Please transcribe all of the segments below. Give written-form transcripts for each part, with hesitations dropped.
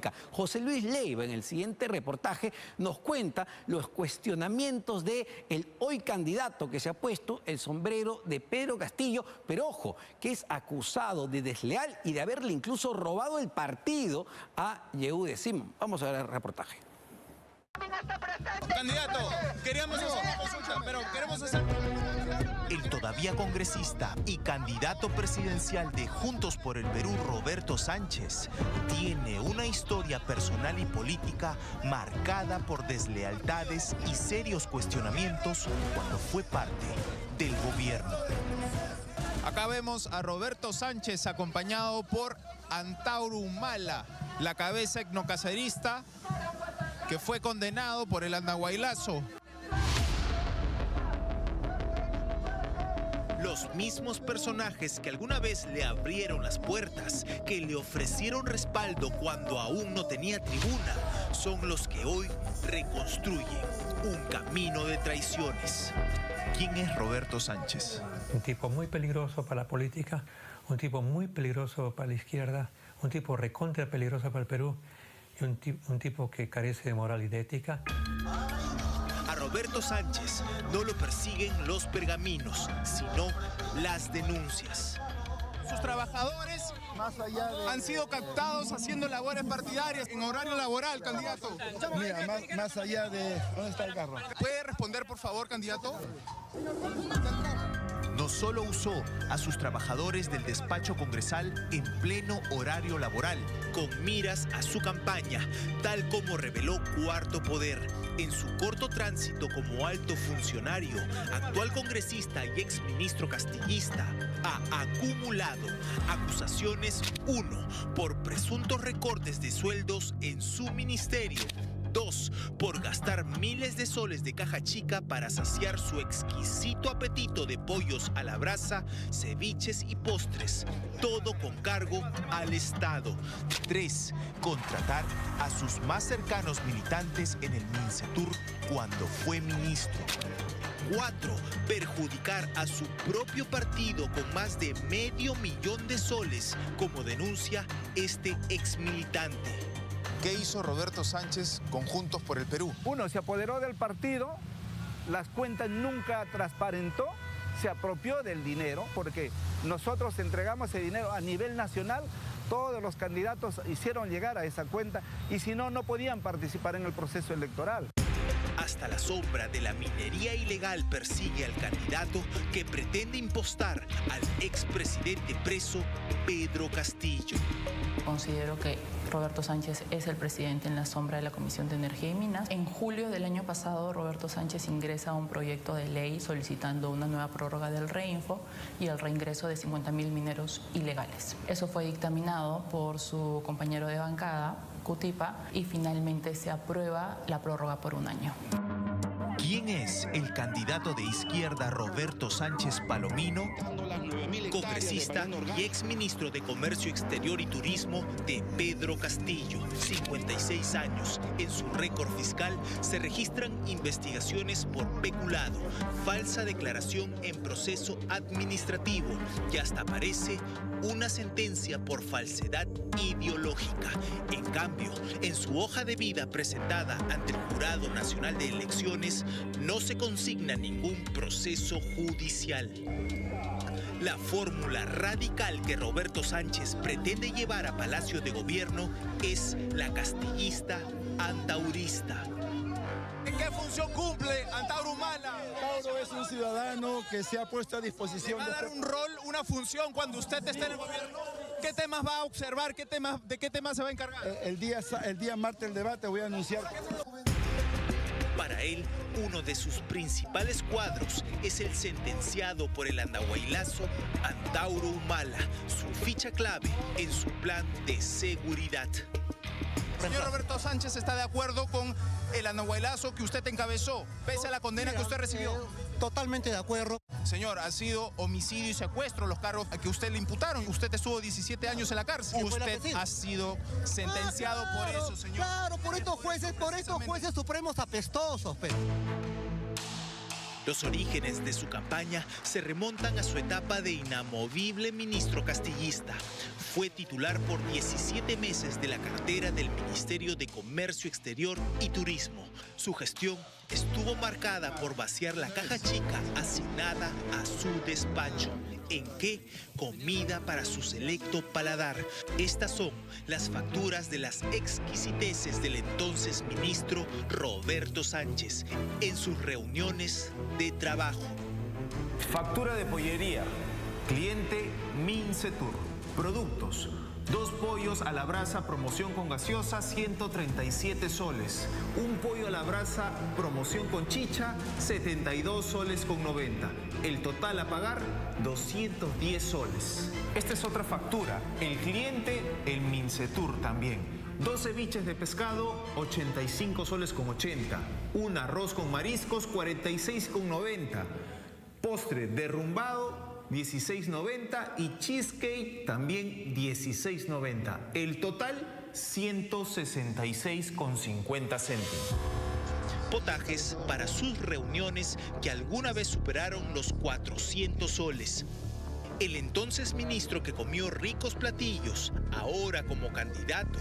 política. José Luis Leiva, en el siguiente reportaje, nos cuenta los cuestionamientos del hoy candidato que se ha puesto el sombrero de Pedro Castillo, pero ojo, que es acusado de desleal y de haberle incluso robado el partido a Yehude Simón. Vamos a ver el reportaje. Candidato, queríamos hacer una consulta, pero queremos hacer... El todavía congresista y candidato presidencial de Juntos por el Perú, Roberto Sánchez, tiene una historia personal y política marcada por deslealtades y serios cuestionamientos cuando fue parte del gobierno. Acá vemos a Roberto Sánchez acompañado por Antauro Humala, la cabeza etnocacerista que fue condenado por el Andahuaylazo. Los mismos personajes que alguna vez le abrieron las puertas, que le ofrecieron respaldo cuando aún no tenía tribuna, son los que hoy reconstruyen un camino de traiciones. ¿Quién es Roberto Sánchez? Un tipo muy peligroso para la política, un tipo muy peligroso para la izquierda, un tipo recontra peligroso para el Perú y un tipo que carece de moral y de ética. A Roberto Sánchez no lo persiguen los pergaminos, sino las denuncias. Sus trabajadores han sido captados haciendo labores partidarias en horario laboral, candidato. Mira, más allá de... ¿Dónde está el carro? ¿Puede responder, por favor, candidato? No solo usó a sus trabajadores del despacho congresal en pleno horario laboral, con miras a su campaña, tal como reveló Cuarto Poder. En su corto tránsito como alto funcionario, actual congresista y exministro castillista ha acumulado acusaciones: 1, por presuntos recortes de sueldos en su ministerio; 2, por gastar miles de soles de caja chica para saciar su exquisito apetito de pollos a la brasa, ceviches y postres, todo con cargo al Estado; 3, contratar a sus más cercanos militantes en el Mincetur cuando fue ministro; 4, perjudicar a su propio partido con más de $500,000 de soles, como denuncia este exmilitante. ¿Qué hizo Roberto Sánchez con Juntos por el Perú? Uno, se apoderó del partido, las cuentas nunca transparentó, se apropió del dinero, porque nosotros entregamos ese dinero a nivel nacional, todos los candidatos hicieron llegar a esa cuenta y si no, no podían participar en el proceso electoral. Hasta la sombra de la minería ilegal persigue al candidato que pretende impostar al expresidente preso Pedro Castillo. Considero que Roberto Sánchez es el presidente en la sombra de la Comisión de Energía y Minas. En julio del año pasado, Roberto Sánchez ingresa a un proyecto de ley solicitando una nueva prórroga del Reinfo y el reingreso de 50.000 mineros ilegales. Eso fue dictaminado por su compañero de bancada, Cutipa, y finalmente se aprueba la prórroga por 1 año. ¿Quién es el candidato de izquierda Roberto Sánchez Palomino? Congresista y exministro de Comercio Exterior y Turismo de Pedro Castillo, 56 años. En su récord fiscal se registran investigaciones por peculado, falsa declaración en proceso administrativo y hasta aparece una sentencia por falsedad ideológica. En cambio, en su hoja de vida presentada ante el Jurado Nacional de Elecciones, no se consigna ningún proceso judicial. La fórmula radical que Roberto Sánchez pretende llevar a Palacio de Gobierno es la castillista antaurista. ¿En qué función cumple Antauro Humala? Antauro es un ciudadano que se ha puesto a disposición ¿Le va a dar un rol, una función cuando usted esté en el gobierno? ¿Qué temas va a observar? ¿De qué temas se va a encargar? El día martes del debate voy a anunciar. Para él, uno de sus principales cuadros es el sentenciado por el Andahuaylazo Antauro Humala, su ficha clave en su plan de seguridad. Señor Roberto Sánchez, ¿está de acuerdo con el Andahuaylazo que usted encabezó, pese a la condena que usted recibió? Totalmente de acuerdo. Señor, ha sido homicidio y secuestro los cargos que usted le imputaron. Usted estuvo 17 años en la cárcel. Usted ha sido sentenciado por eso, señor. Claro, por estos jueces supremos apestosos, pero... Los orígenes de su campaña se remontan a su etapa de inamovible ministro castillista. Fue titular por 17 meses de la cartera del Ministerio de Comercio Exterior y Turismo. Su gestión estuvo marcada por vaciar la caja chica asignada a su despacho. ¿En qué? Comida para su selecto paladar. Estas son las facturas de las exquisiteces del entonces ministro Roberto Sánchez en sus reuniones de trabajo. Factura de pollería. Cliente Mincetur. Productos. 2 pollos a la brasa, promoción con gaseosa, 137 soles. Un pollo a la brasa, promoción con chicha, 72 soles con 90. El total a pagar, 210 soles. Esta es otra factura. El cliente, el Mincetur también. 2 ceviches de pescado, 85 soles con 80. Un arroz con mariscos, 46 con 90. Postre derrumbado, 16.90 y cheesecake también 16.90. El total 166,50 céntimos. Potajes para sus reuniones que alguna vez superaron los 400 soles. El entonces ministro que comió ricos platillos, ahora como candidato,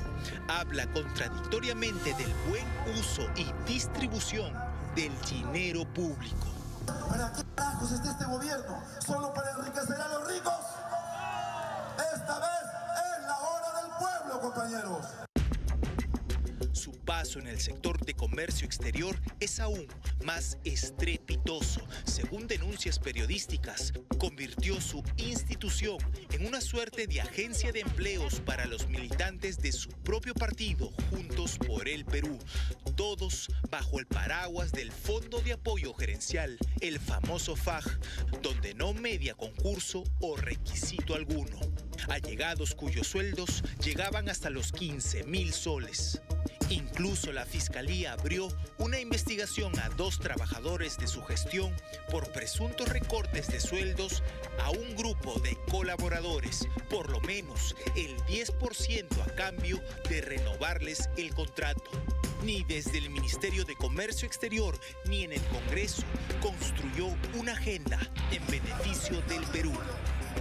habla contradictoriamente del buen uso y distribución del dinero público. ¿Para qué carajos está este gobierno? ¿Solo para enriquecer a los ricos? Esta vez es la hora del pueblo, compañeros. Su paso en el sector de comercio exterior es aún más estrepitoso. Según denuncias periodísticas, convirtió su institución en una suerte de agencia de empleos para los militantes de su propio partido, Juntos por el Perú, todos bajo el paraguas del Fondo de Apoyo Gerencial, el famoso FAG, donde no media concurso o requisito alguno. Allegados cuyos sueldos llegaban hasta los 15.000 soles. Incluso la Fiscalía abrió una investigación a 2 trabajadores de su gestión por presuntos recortes de sueldos a un grupo de colaboradores, por lo menos el 10% a cambio de renovarles el contrato. Ni desde el Ministerio de Comercio Exterior ni en el Congreso construyó una agenda en beneficio del Perú.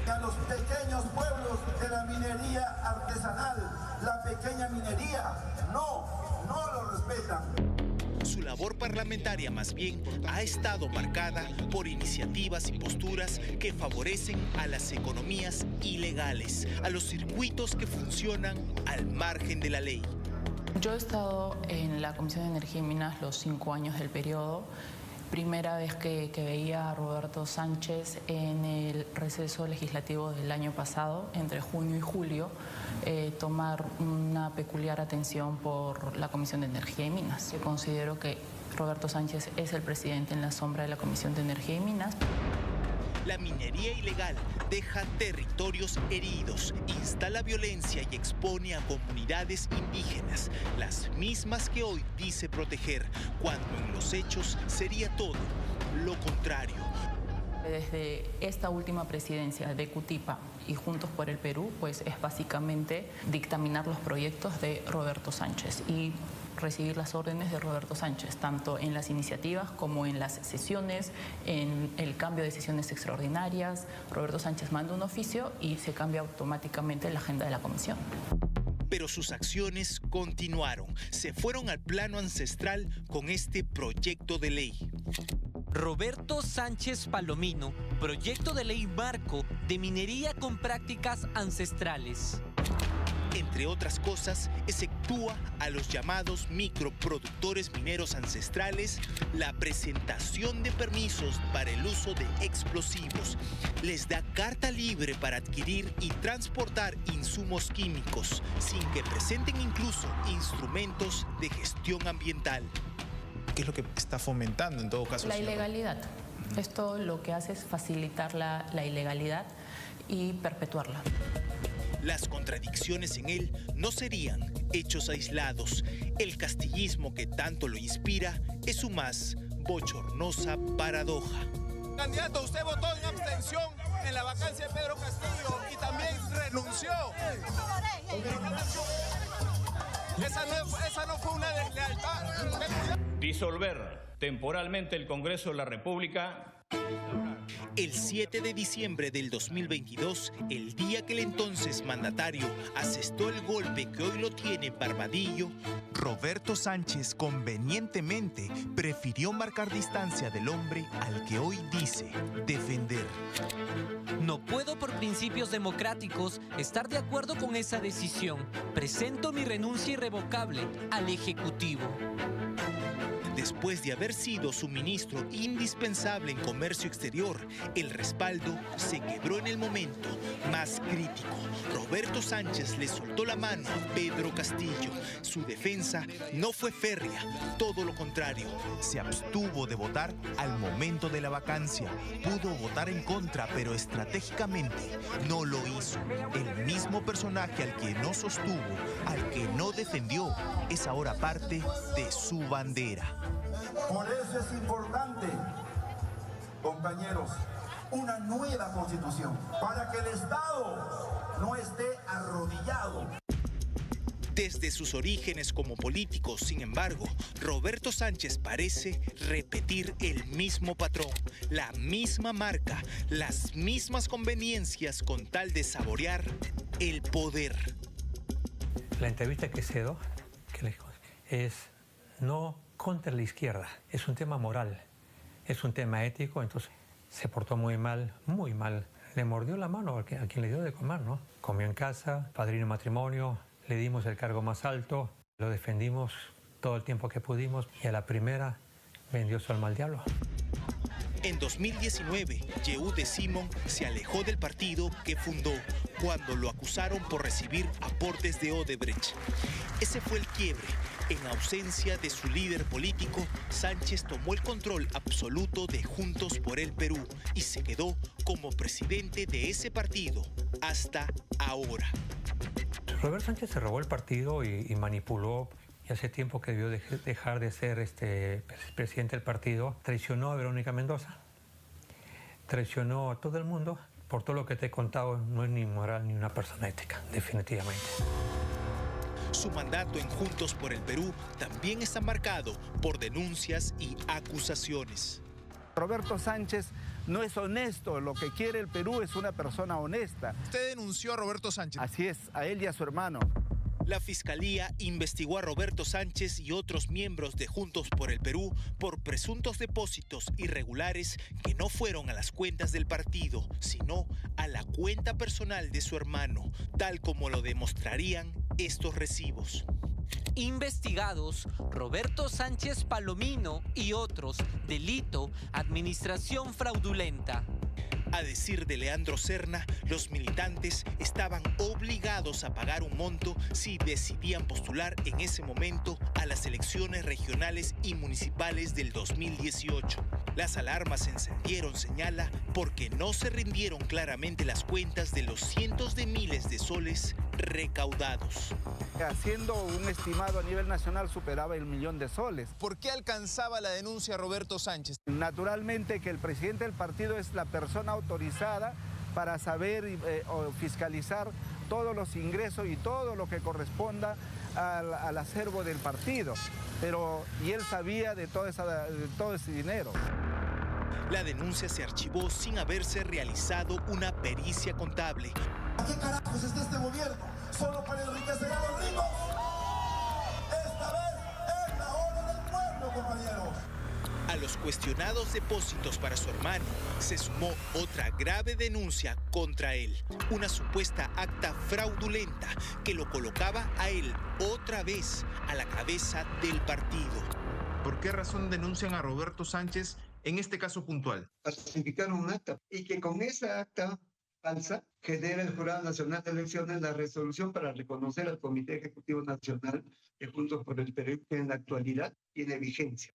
A los pequeños pueblos de la minería artesanal, la pequeña minería, no lo respetan. Su labor parlamentaria más bien ha estado marcada por iniciativas y posturas que favorecen a las economías ilegales, a los circuitos que funcionan al margen de la ley. Yo he estado en la Comisión de Energía y Minas los 5 años del periodo. Primera vez que veía a Roberto Sánchez en el receso legislativo del año pasado, entre junio y julio, tomar una peculiar atención por la Comisión de Energía y Minas. Yo considero que Roberto Sánchez es el presidente en la sombra de la Comisión de Energía y Minas. La minería ilegal deja territorios heridos, instala violencia y expone a comunidades indígenas, las mismas que hoy dice proteger, cuando en los hechos sería todo lo contrario. Desde esta última presidencia de Cutipa y Juntos por el Perú, pues es básicamente dictaminar los proyectos de Roberto Sánchez y recibir las órdenes de Roberto Sánchez, tanto en las iniciativas como en las sesiones, en el cambio de sesiones extraordinarias. Roberto Sánchez manda un oficio y se cambia automáticamente la agenda de la comisión. Pero sus acciones continuaron, se fueron al plano ancestral con este proyecto de ley. Roberto Sánchez Palomino, proyecto de ley marco de minería con prácticas ancestrales. Entre otras cosas, exceptúa a los llamados microproductores mineros ancestrales la presentación de permisos para el uso de explosivos. Les da carta libre para adquirir y transportar insumos químicos, sin que presenten incluso instrumentos de gestión ambiental. ¿Qué es lo que está fomentando en todo caso? La ilegalidad. Esto lo que hace es facilitar la ilegalidad y perpetuarla. Las contradicciones en él no serían hechos aislados. El castillismo que tanto lo inspira es su más bochornosa paradoja. Candidato, usted votó en abstención en la vacancia de Pedro Castillo y también renunció. Esa no fue una deslealtad. Disolver temporalmente el Congreso de la República. El 7 de diciembre del 2022, el día que el entonces mandatario asestó el golpe que hoy lo tiene en Barbadillo, Roberto Sánchez convenientemente prefirió marcar distancia del hombre al que hoy dice defender. No puedo por principios democráticos estar de acuerdo con esa decisión. Presento mi renuncia irrevocable al Ejecutivo. Después de haber sido su ministro indispensable en comercio exterior, el respaldo se quebró en el momento más crítico. Roberto Sánchez le soltó la mano a Pedro Castillo. Su defensa no fue férrea, todo lo contrario. Se abstuvo de votar al momento de la vacancia. Pudo votar en contra, pero estratégicamente no lo hizo. El mismo personaje al que no sostuvo, al que no defendió, es ahora parte de su bandera. Por eso es importante, compañeros, una nueva constitución, para que el Estado no esté arrodillado. Desde sus orígenes como político, sin embargo, Roberto Sánchez parece repetir el mismo patrón, la misma marca, las mismas conveniencias con tal de saborear el poder. La entrevista que cedo es no contra la izquierda, es un tema moral, es un tema ético, entonces se portó muy mal, muy mal. Le mordió la mano a quien le dio de comer, ¿no? Comió en casa, padrino matrimonio, le dimos el cargo más alto, lo defendimos todo el tiempo que pudimos y a la primera vendió su alma al diablo. En 2019, Yehude Simón se alejó del partido que fundó cuando lo acusaron por recibir aportes de Odebrecht. Ese fue el quiebre. En ausencia de su líder político, Sánchez tomó el control absoluto de Juntos por el Perú y se quedó como presidente de ese partido hasta ahora. Roberto Sánchez se robó el partido y manipuló. Y hace tiempo que debió dejar de ser presidente del partido. Traicionó a Verónica Mendoza, traicionó a todo el mundo. Por todo lo que te he contado, no es ni moral ni una persona ética, definitivamente. Su mandato en Juntos por el Perú también está marcado por denuncias y acusaciones. Roberto Sánchez no es honesto, lo que quiere el Perú es una persona honesta. ¿Usted denunció a Roberto Sánchez? Así es, a él y a su hermano. La Fiscalía investigó a Roberto Sánchez y otros miembros de Juntos por el Perú por presuntos depósitos irregulares que no fueron a las cuentas del partido, sino a la cuenta personal de su hermano, tal como lo demostrarían estos recibos. Investigados Roberto Sánchez Palomino y otros, delito, administración fraudulenta. A decir de Leandro Serna, los militantes estaban obligados a pagar un monto si decidían postular en ese momento a las elecciones regionales y municipales del 2018. Las alarmas se encendieron, señala, porque no se rindieron claramente las cuentas de los cientos de miles de soles recaudados. Haciendo un estimado a nivel nacional superaba el 1.000.000 de soles. ¿Por qué alcanzaba la denuncia Roberto Sánchez? Naturalmente que el presidente del partido es la persona autorizada para saber o fiscalizar todos los ingresos y todo lo que corresponda al acervo del partido. Y él sabía de todo ese dinero. La denuncia se archivó sin haberse realizado una pericia contable. ¿A qué carajos está este gobierno? ¿Solo para enriquecer a los ricos? Esta vez es la hora del pueblo, compañeros. A los cuestionados depósitos para su hermano se sumó otra grave denuncia contra él, una supuesta acta fraudulenta que lo colocaba a él otra vez a la cabeza del partido. ¿Por qué razón denuncian a Roberto Sánchez en este caso puntual? Falsificaron un acta y que con esa acta falsa genera el Jurado Nacional de Elecciones la resolución para reconocer al Comité Ejecutivo Nacional de Juntos por el Perú, que en la actualidad tiene vigencia.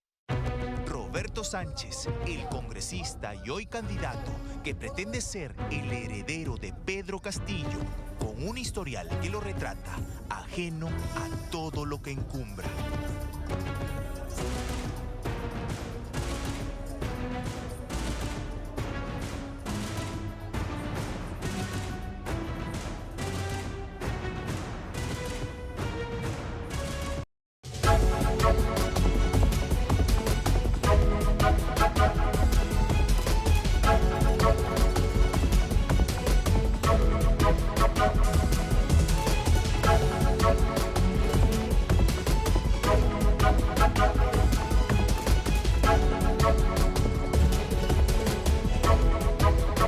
Roberto Sánchez, el congresista y hoy candidato que pretende ser el heredero de Pedro Castillo, con un historial que lo retrata ajeno a todo lo que encumbra.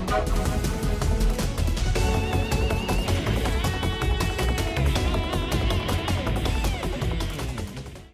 Thank you.